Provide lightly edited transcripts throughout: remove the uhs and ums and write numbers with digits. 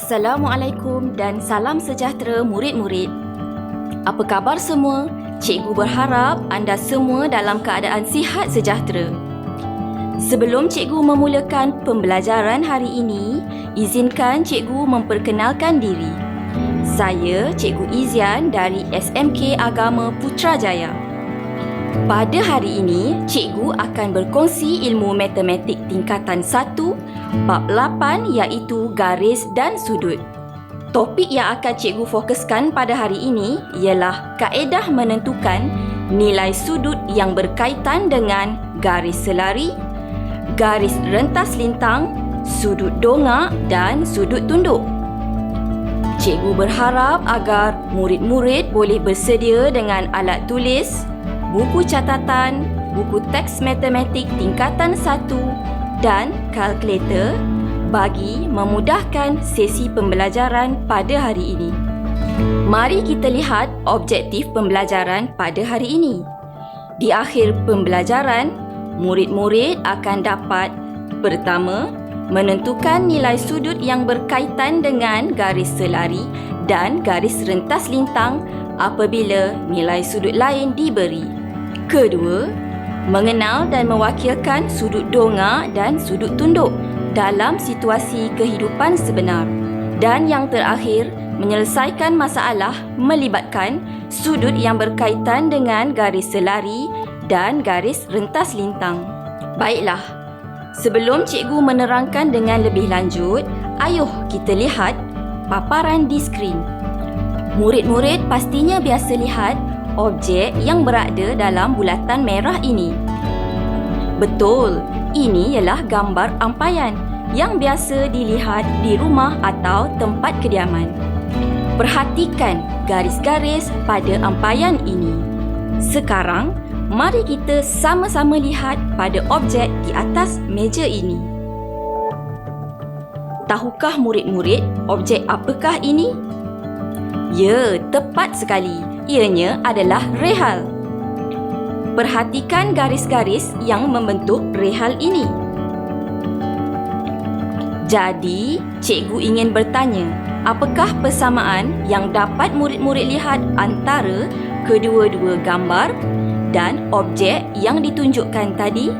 Assalamualaikum dan salam sejahtera murid-murid. Apa khabar semua? Cikgu berharap anda semua dalam keadaan sihat sejahtera. Sebelum cikgu memulakan pembelajaran hari ini, izinkan cikgu memperkenalkan diri. Saya Cikgu Izian dari SMK Agama Putrajaya. Pada hari ini, cikgu akan berkongsi ilmu matematik tingkatan 1, bab 8 iaitu garis dan sudut. Topik yang akan cikgu fokuskan pada hari ini ialah kaedah menentukan nilai sudut yang berkaitan dengan garis selari, garis rentas lintang, sudut dongak dan sudut tunduk. Cikgu berharap agar murid-murid boleh bersedia dengan alat tulis, buku catatan, buku teks matematik tingkatan 1 dan kalkulator bagi memudahkan sesi pembelajaran pada hari ini. Mari kita lihat objektif pembelajaran pada hari ini. Di akhir pembelajaran, murid-murid akan dapat: pertama, menentukan nilai sudut yang berkaitan dengan garis selari dan garis rentas lintang apabila nilai sudut lain diberi. Kedua, mengenal dan mewakilkan sudut dongak dan sudut tunduk dalam situasi kehidupan sebenar. Dan yang terakhir, menyelesaikan masalah melibatkan sudut yang berkaitan dengan garis selari dan garis rentas lintang. Baiklah, sebelum cikgu menerangkan dengan lebih lanjut, ayuh kita lihat paparan di skrin. Murid-murid pastinya biasa lihat objek yang berada dalam bulatan merah ini. Betul, ini ialah gambar ampaian yang biasa dilihat di rumah atau tempat kediaman. Perhatikan garis-garis pada ampaian ini. Sekarang, mari kita sama-sama lihat pada objek di atas meja ini. Tahukah murid-murid objek apakah ini? Ya, tepat sekali. Ianya adalah rehal. Perhatikan garis-garis yang membentuk rehal ini. Jadi, cikgu ingin bertanya, apakah persamaan yang dapat murid-murid lihat antara kedua-dua gambar dan objek yang ditunjukkan tadi?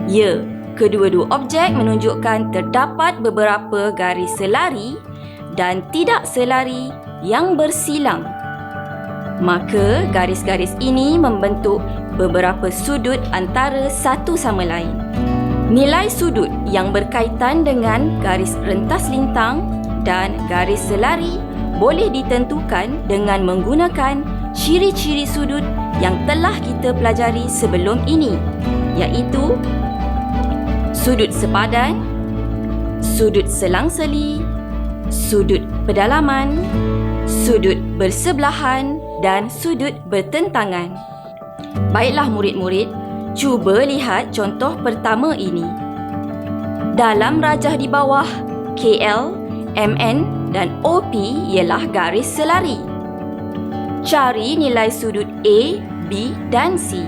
Ya, kedua-dua objek menunjukkan terdapat beberapa garis selari dan tidak selari yang bersilang. Maka garis-garis ini membentuk beberapa sudut antara satu sama lain. Nilai sudut yang berkaitan dengan garis rentas lintang dan garis selari boleh ditentukan dengan menggunakan ciri-ciri sudut yang telah kita pelajari sebelum ini, iaitu sudut sepadan, sudut selang-seli, sudut pedalaman, sudut bersebelahan dan sudut bertentangan. Baiklah murid-murid, cuba lihat contoh pertama ini. Dalam rajah di bawah, KL, MN dan OP ialah garis selari. Cari nilai sudut A, B dan C.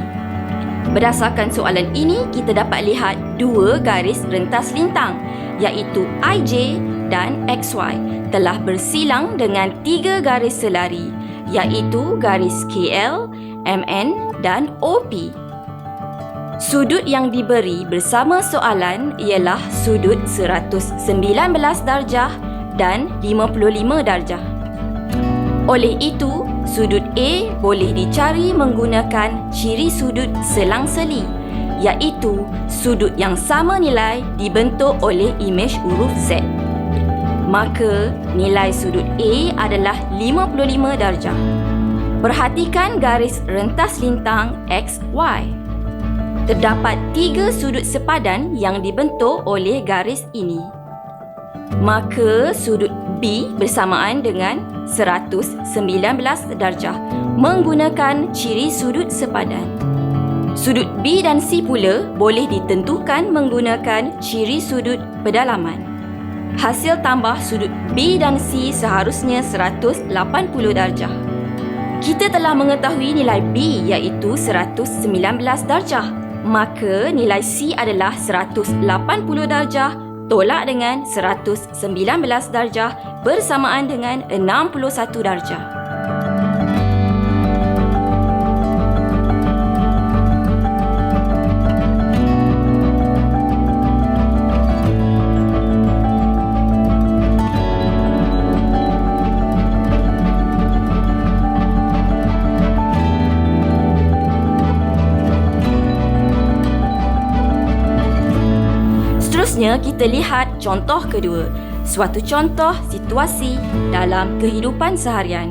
Berdasarkan soalan ini, kita dapat lihat dua garis rentas lintang, iaitu IJ dan XY telah bersilang dengan tiga garis selari, iaitu garis KL, MN dan OP. Sudut yang diberi bersama soalan ialah sudut 119 darjah dan 55 darjah. Oleh itu, sudut A boleh dicari menggunakan ciri sudut selang-seli, iaitu sudut yang sama nilai dibentuk oleh imej huruf Z. Maka, nilai sudut A adalah 55 darjah. Perhatikan garis rentas lintang XY. Terdapat tiga sudut sepadan yang dibentuk oleh garis ini. Maka, sudut B bersamaan dengan 119 darjah menggunakan ciri sudut sepadan. Sudut B dan C pula boleh ditentukan menggunakan ciri sudut pedalaman. Hasil tambah sudut B dan C seharusnya 180 darjah. Kita telah mengetahui nilai B iaitu 119 darjah. Maka nilai C adalah 180 darjah tolak dengan 119 darjah bersamaan dengan 61 darjah. Seterusnya, kita lihat contoh kedua, suatu contoh situasi dalam kehidupan seharian.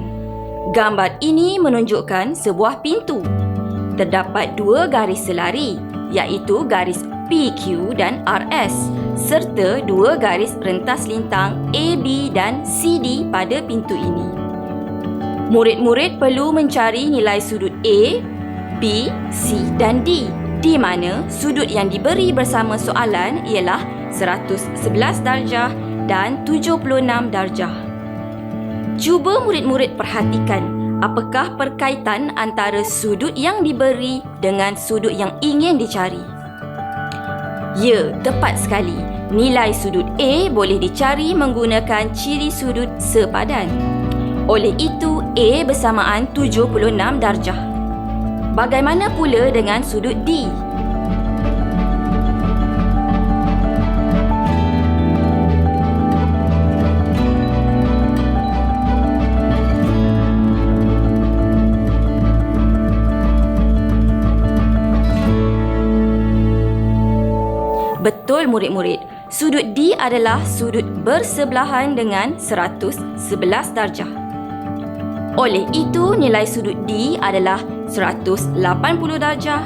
Gambar ini menunjukkan sebuah pintu. Terdapat dua garis selari, iaitu garis PQ dan RS, serta dua garis rentas lintang AB dan CD pada pintu ini. Murid-murid perlu mencari nilai sudut A, B, C dan D, di mana sudut yang diberi bersama soalan ialah 111 darjah dan 76 darjah. Cuba murid-murid perhatikan apakah perkaitan antara sudut yang diberi dengan sudut yang ingin dicari. Ya, tepat sekali. Nilai sudut A boleh dicari menggunakan ciri sudut sepadan. Oleh itu, A bersamaan 76 darjah. Bagaimana pula dengan sudut D? Betul murid-murid, sudut D adalah sudut bersebelahan dengan 111 darjah. Oleh itu, nilai sudut D adalah 180 darjah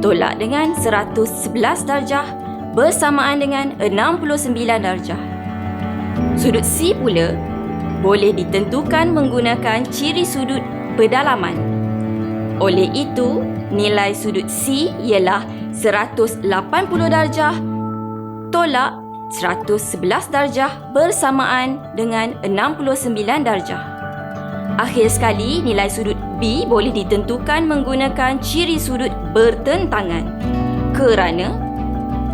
tolak dengan 111 darjah bersamaan dengan 69 darjah. Sudut C pula boleh ditentukan menggunakan ciri sudut pedalaman. Oleh itu, nilai sudut C ialah 180 darjah tolak 111 darjah bersamaan dengan 69 darjah. Akhir sekali, nilai sudut B boleh ditentukan menggunakan ciri sudut bertentangan kerana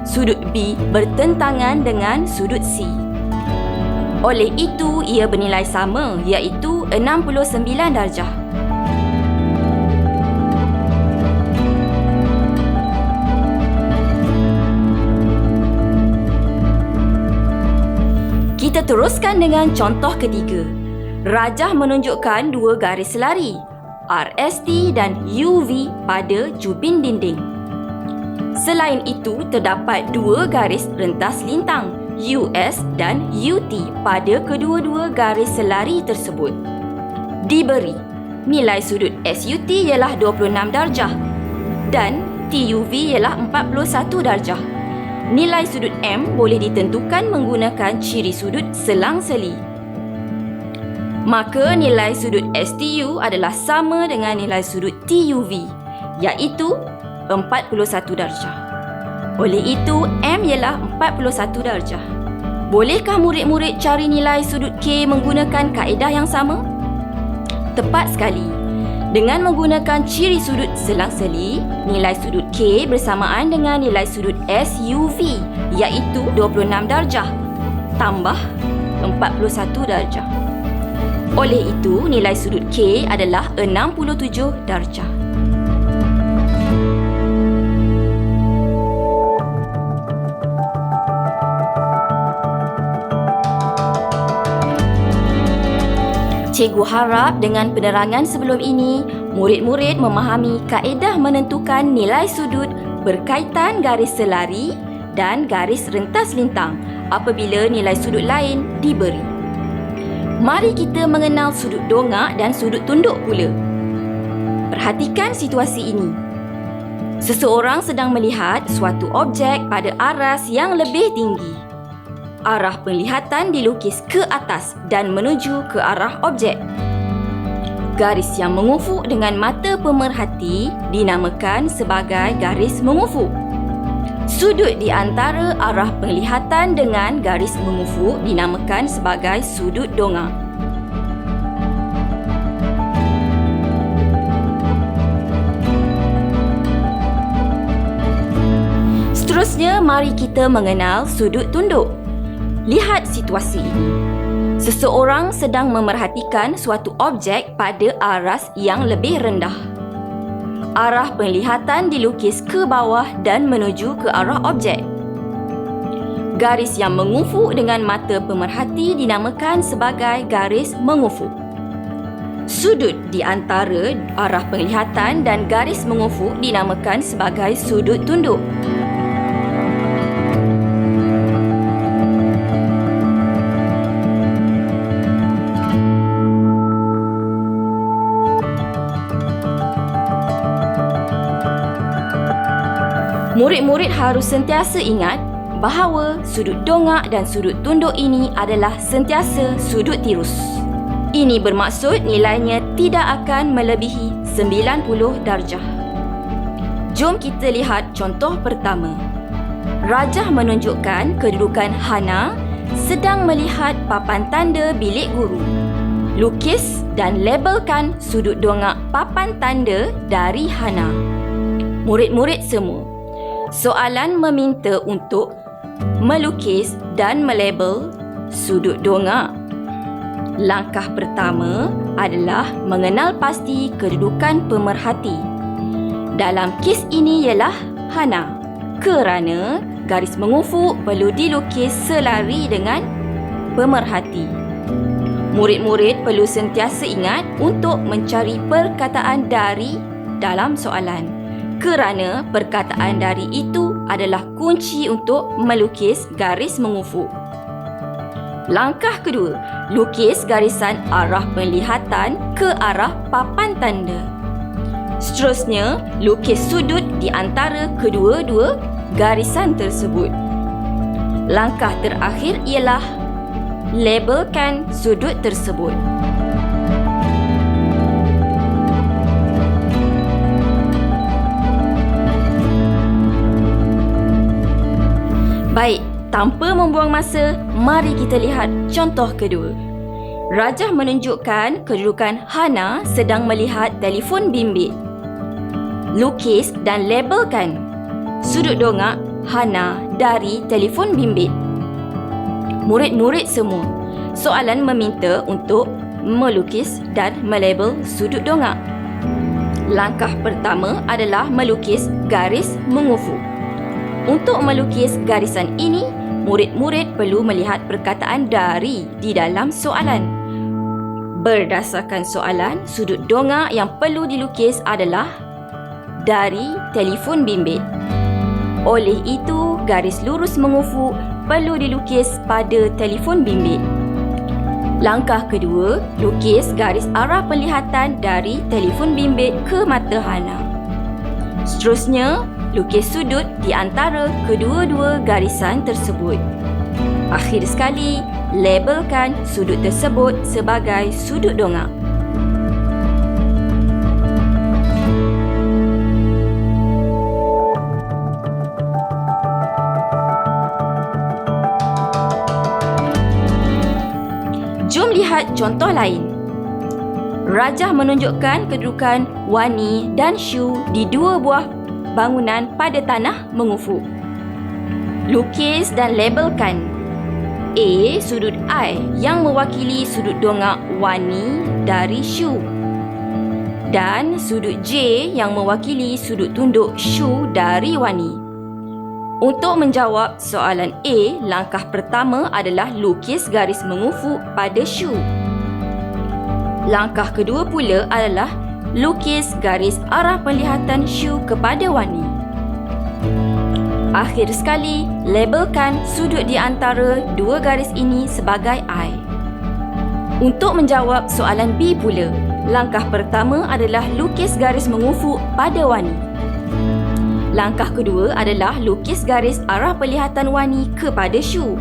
sudut B bertentangan dengan sudut C. Oleh itu, ia bernilai sama iaitu 69 darjah. Kita teruskan dengan contoh ketiga. Rajah menunjukkan dua garis selari, RST dan UV pada jubin dinding. Selain itu, terdapat dua garis rentas lintang, US dan UT pada kedua-dua garis selari tersebut. Diberi, nilai sudut SUT ialah 26 darjah dan TUV ialah 41 darjah. Nilai sudut M boleh ditentukan menggunakan ciri sudut selang-seli. Maka nilai sudut STU adalah sama dengan nilai sudut TUV, iaitu 41 darjah. Oleh itu, M ialah 41 darjah. Bolehkah murid-murid cari nilai sudut K menggunakan kaedah yang sama? Tepat sekali. Dengan menggunakan ciri sudut selang-seli, nilai sudut K bersamaan dengan nilai sudut SUV, iaitu 26 darjah tambah 41 darjah. Oleh itu, nilai sudut K adalah 67 darjah. Cikgu harap dengan penerangan sebelum ini, murid-murid memahami kaedah menentukan nilai sudut berkaitan garis selari dan garis rentas lintang apabila nilai sudut lain diberi. Mari kita mengenal sudut dongak dan sudut tunduk pula. Perhatikan situasi ini. Seseorang sedang melihat suatu objek pada aras yang lebih tinggi. Arah penglihatan dilukis ke atas dan menuju ke arah objek. Garis yang mengufuk dengan mata pemerhati dinamakan sebagai garis mengufuk. Sudut di antara arah penglihatan dengan garis mengufuk dinamakan sebagai sudut dongak. Seterusnya, mari kita mengenal sudut tunduk. Lihat situasi ini. Seseorang sedang memerhatikan suatu objek pada aras yang lebih rendah. Arah penglihatan dilukis ke bawah dan menuju ke arah objek. Garis yang mengufuk dengan mata pemerhati dinamakan sebagai garis mengufuk. Sudut di antara arah penglihatan dan garis mengufuk dinamakan sebagai sudut tunduk. Murid-murid harus sentiasa ingat bahawa sudut dongak dan sudut tunduk ini adalah sentiasa sudut tirus. Ini bermaksud nilainya tidak akan melebihi 90 darjah. Jom kita lihat contoh pertama. Rajah menunjukkan kedudukan Hana sedang melihat papan tanda bilik guru. Lukis dan labelkan sudut dongak papan tanda dari Hana. Murid-murid semua, soalan meminta untuk melukis dan melabel sudut dongak. Langkah pertama adalah mengenal pasti kedudukan pemerhati. Dalam kes ini ialah Hana, kerana garis mengufuk perlu dilukis selari dengan pemerhati. Murid-murid perlu sentiasa ingat untuk mencari perkataan dari dalam soalan, kerana perkataan dari itu adalah kunci untuk melukis garis mengufuk. Langkah kedua, lukis garisan arah penglihatan ke arah papan tanda. Seterusnya, lukis sudut di antara kedua-dua garisan tersebut. Langkah terakhir ialah labelkan sudut tersebut. Baik, tanpa membuang masa, mari kita lihat contoh kedua. Rajah menunjukkan kedudukan Hana sedang melihat telefon bimbit. Lukis dan labelkan sudut dongak Hana dari telefon bimbit. Murid-murid semua, soalan meminta untuk melukis dan melabel sudut dongak. Langkah pertama adalah melukis garis mengufuk. Untuk melukis garisan ini, murid-murid perlu melihat perkataan dari di dalam soalan. Berdasarkan soalan, sudut dongak yang perlu dilukis adalah dari telefon bimbit. Oleh itu, garis lurus mengufuk perlu dilukis pada telefon bimbit. Langkah kedua, lukis garis arah penglihatan dari telefon bimbit ke mata Hana. Seterusnya, lukis sudut di antara kedua-dua garisan tersebut. Akhir sekali, labelkan sudut tersebut sebagai sudut dongak. Jom lihat contoh lain. Rajah menunjukkan kedudukan Wani dan Shu di dua buah bangunan pada tanah mengufuk. Lukis dan labelkan A sudut I yang mewakili sudut dongak Wani dari Shu, dan sudut J yang mewakili sudut tunduk Shu dari Wani. Untuk menjawab soalan A, langkah pertama adalah lukis garis mengufuk pada Shu. Langkah kedua pula adalah lukis garis arah penglihatan Shu kepada Wani. Akhir sekali, labelkan sudut di antara dua garis ini sebagai I. Untuk menjawab soalan B pula, langkah pertama adalah lukis garis mengufuk pada Wani. Langkah kedua adalah lukis garis arah penglihatan Wani kepada Shu.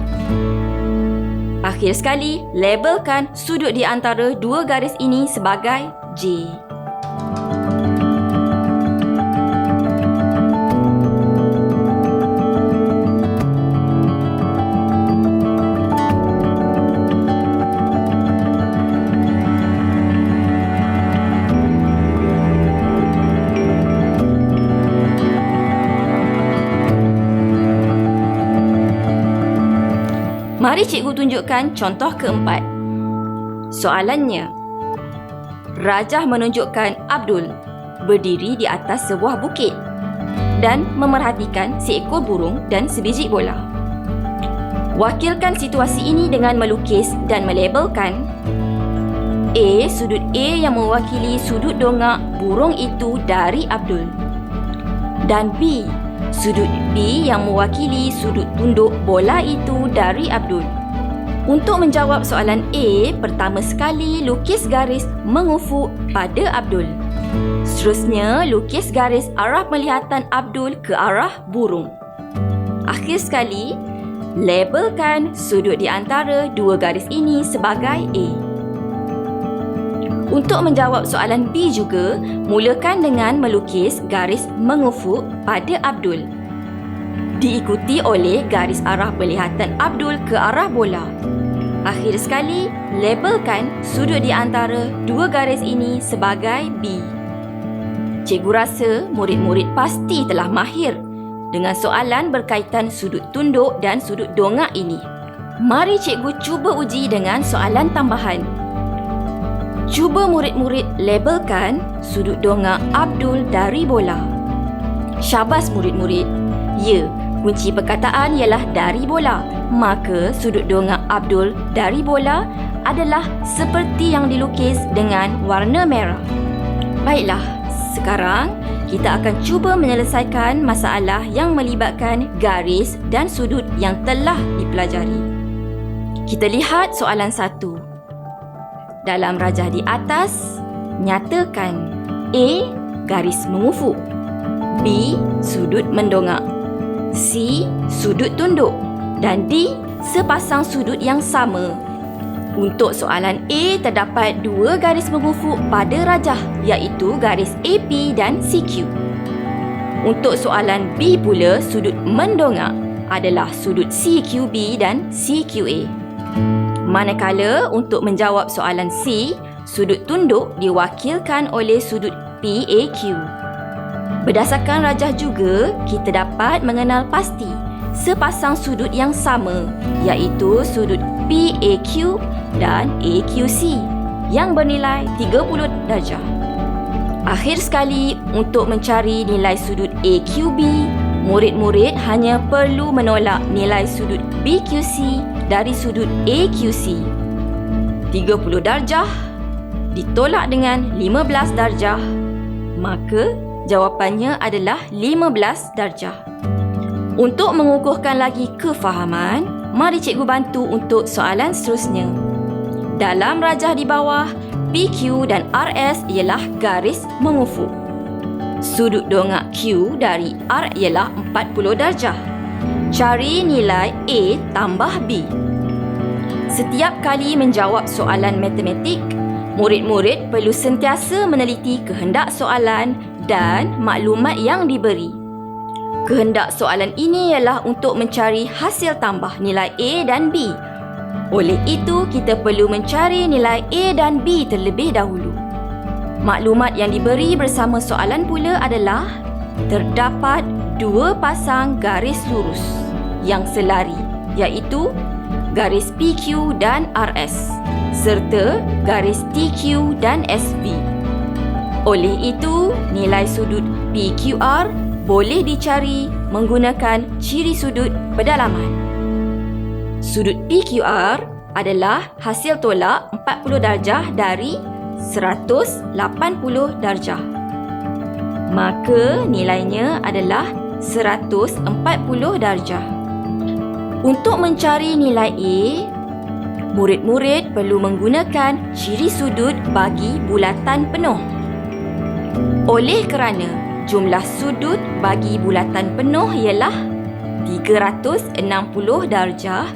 Akhir sekali, labelkan sudut di antara dua garis ini sebagai J. Mari cikgu tunjukkan contoh keempat. Soalannya, Rajah menunjukkan Abdul berdiri di atas sebuah bukit dan memerhatikan seekor burung dan sebiji bola. Wakilkan situasi ini dengan melukis dan melabelkan. A. Sudut A yang mewakili sudut dongak burung itu dari Abdul. Dan B. Sudut B yang mewakili sudut tunduk bola itu dari Abdul. Untuk menjawab soalan A, pertama sekali lukis garis mengufuk pada Abdul. Seterusnya, lukis garis arah penglihatan Abdul ke arah burung. Akhir sekali, labelkan sudut di antara dua garis ini sebagai A. Untuk menjawab soalan B juga, mulakan dengan melukis garis mengufuk pada Abdul, diikuti oleh garis arah penglihatan Abdul ke arah bola. Akhir sekali, labelkan sudut di antara dua garis ini sebagai B. Cikgu rasa murid-murid pasti telah mahir dengan soalan berkaitan sudut tunduk dan sudut dongak ini. Mari cikgu cuba uji dengan soalan tambahan. Cuba murid-murid labelkan sudut dongak Abdul dari bola. Syabas murid-murid. Ya, kunci perkataan ialah dari bola. Maka sudut dongak Abdul dari bola adalah seperti yang dilukis dengan warna merah. Baiklah, sekarang kita akan cuba menyelesaikan masalah yang melibatkan garis dan sudut yang telah dipelajari. Kita lihat soalan 1. Dalam rajah di atas, nyatakan A. Garis mengufuk, B. Sudut mendongak, C. Sudut tunduk dan D. Sepasang sudut yang sama. Untuk soalan A, terdapat dua garis mengufuk pada rajah, iaitu garis AP dan CQ. Untuk soalan B pula, sudut mendongak adalah sudut CQB dan CQA. Manakala untuk menjawab soalan C, sudut tunduk diwakilkan oleh sudut PAQ. Berdasarkan rajah juga, kita dapat mengenal pasti sepasang sudut yang sama, iaitu sudut PAQ dan AQC yang bernilai 30 darjah. Akhir sekali, untuk mencari nilai sudut AQB, murid-murid hanya perlu menolak nilai sudut BQC dari sudut AQC. 30 darjah ditolak dengan 15 darjah, maka jawapannya adalah 15 darjah. Untuk mengukuhkan lagi kefahaman, mari cikgu bantu untuk soalan seterusnya. Dalam rajah di bawah, PQ dan RS ialah garis mengufuk. Sudut dongak Q dari R ialah 40 darjah. Cari nilai A tambah B. Setiap kali menjawab soalan matematik, murid-murid perlu sentiasa meneliti kehendak soalan dan maklumat yang diberi. Kehendak soalan ini ialah untuk mencari hasil tambah nilai A dan B. Oleh itu, kita perlu mencari nilai A dan B terlebih dahulu. Maklumat yang diberi bersama soalan pula adalah terdapat dua pasang garis lurus yang selari, iaitu garis PQ dan RS serta garis TQ dan SV. Oleh itu, nilai sudut PQR boleh dicari menggunakan ciri sudut pedalaman. Sudut PQR adalah hasil tolak 40 darjah dari 180 darjah. Maka nilainya adalah 140 darjah. Untuk mencari nilai A, murid-murid perlu menggunakan ciri sudut bagi bulatan penuh. Oleh kerana jumlah sudut bagi bulatan penuh ialah 360 darjah,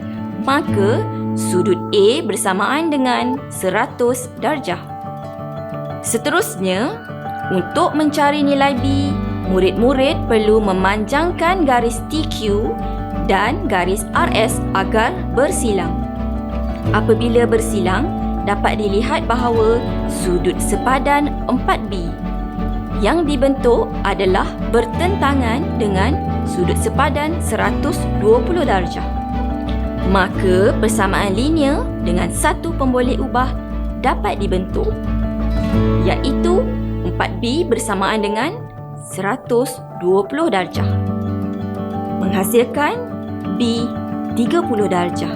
maka sudut A bersamaan dengan 100 darjah. Seterusnya, untuk mencari nilai B, murid-murid perlu memanjangkan garis TQ dan garis RS agar bersilang. Apabila bersilang, dapat dilihat bahawa sudut sepadan 4B yang dibentuk adalah bertentangan dengan sudut sepadan 120 darjah. Maka persamaan linear dengan satu pemboleh ubah dapat dibentuk, iaitu 4B bersamaan dengan 120 darjah, menghasilkan B 30 darjah.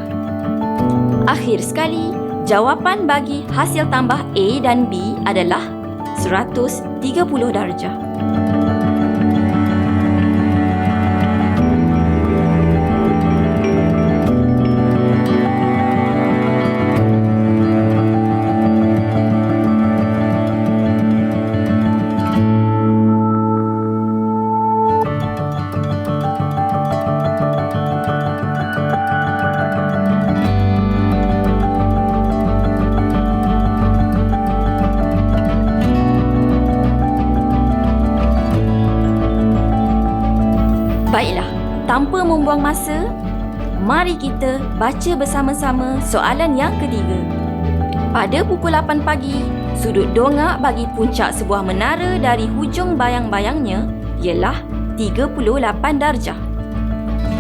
Akhir sekali, jawapan bagi hasil tambah A dan B adalah 130 darjah. Baiklah, tanpa membuang masa, mari kita baca bersama-sama soalan yang ketiga. Pada pukul 8 pagi, sudut dongak bagi puncak sebuah menara dari hujung bayang-bayangnya ialah 38 darjah.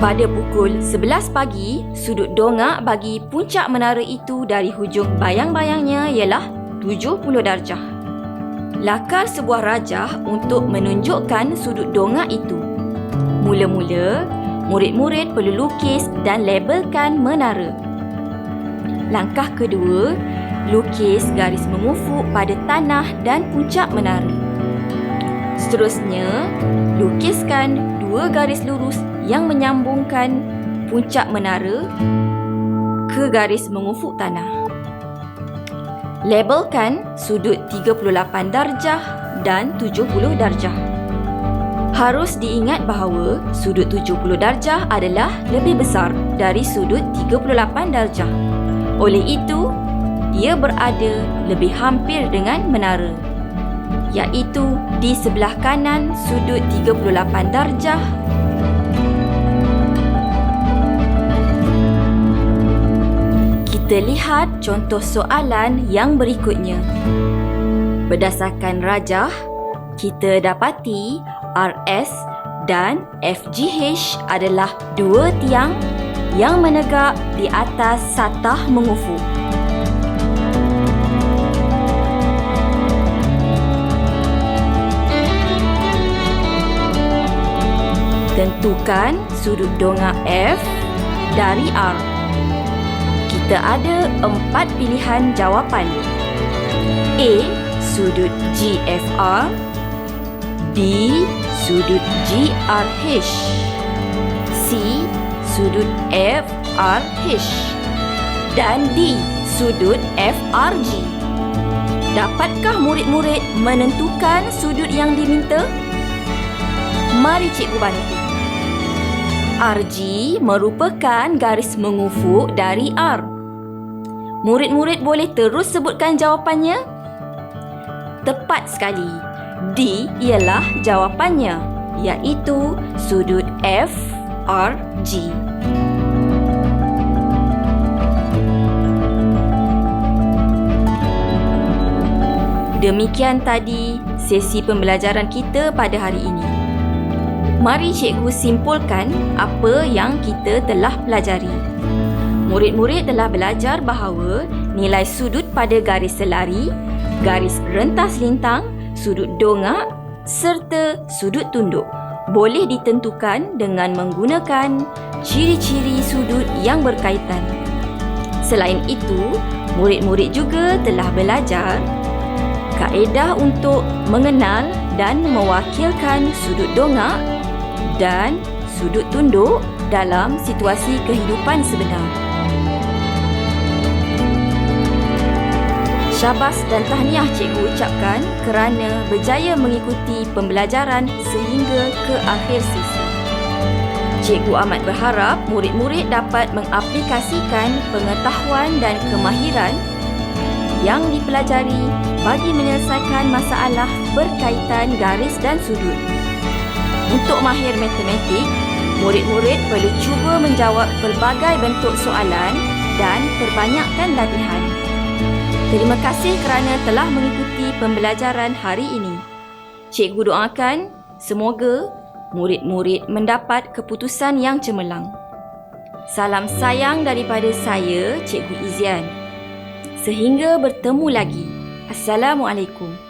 Pada pukul 11 pagi, sudut dongak bagi puncak menara itu dari hujung bayang-bayangnya ialah 70 darjah. Lakar sebuah rajah untuk menunjukkan sudut dongak itu. Mula-mula, murid-murid perlu lukis dan labelkan menara. Langkah kedua, lukis garis mengufuk pada tanah dan puncak menara. Seterusnya, lukiskan 2 garis lurus yang menyambungkan puncak menara ke garis mengufuk tanah. Labelkan sudut 38 darjah dan 70 darjah. Harus diingat bahawa sudut 70 darjah adalah lebih besar dari sudut 38 darjah. Oleh itu, ia berada lebih hampir dengan menara, iaitu di sebelah kanan sudut 38 darjah. Kita lihat contoh soalan yang berikutnya. Berdasarkan rajah, kita dapati RS dan FGH adalah 2 tiang yang menegak di atas satah mengufuk. Tentukan sudut dongak F dari R. Kita ada 4 pilihan jawapan. A. Sudut GFR, B. Sudut GRH, C. Sudut FRH, dan D. Sudut FRG. Dapatkah murid-murid menentukan sudut yang diminta? Mari cikgu bantu. RG merupakan garis mengufuk dari R. Murid-murid boleh terus sebutkan jawapannya? Tepat sekali. D ialah jawapannya, iaitu sudut FRG. Demikian tadi sesi pembelajaran kita pada hari ini. Mari cikgu simpulkan apa yang kita telah pelajari. Murid-murid telah belajar bahawa nilai sudut pada garis selari, garis rentas lintang, sudut dongak serta sudut tunduk boleh ditentukan dengan menggunakan ciri-ciri sudut yang berkaitan. Selain itu, murid-murid juga telah belajar kaedah untuk mengenal dan mewakilkan sudut dongak dan sudut tunduk dalam situasi kehidupan sebenar. Syabas dan tahniah cikgu ucapkan kerana berjaya mengikuti pembelajaran sehingga ke akhir sesi. Cikgu amat berharap murid-murid dapat mengaplikasikan pengetahuan dan kemahiran yang dipelajari bagi menyelesaikan masalah berkaitan garis dan sudut. Untuk mahir matematik, murid-murid perlu cuba menjawab pelbagai bentuk soalan dan perbanyakkan latihan. Terima kasih kerana telah mengikuti pembelajaran hari ini. Cikgu doakan semoga murid-murid mendapat keputusan yang cemerlang. Salam sayang daripada saya, Cikgu Izian. Sehingga bertemu lagi. Assalamualaikum.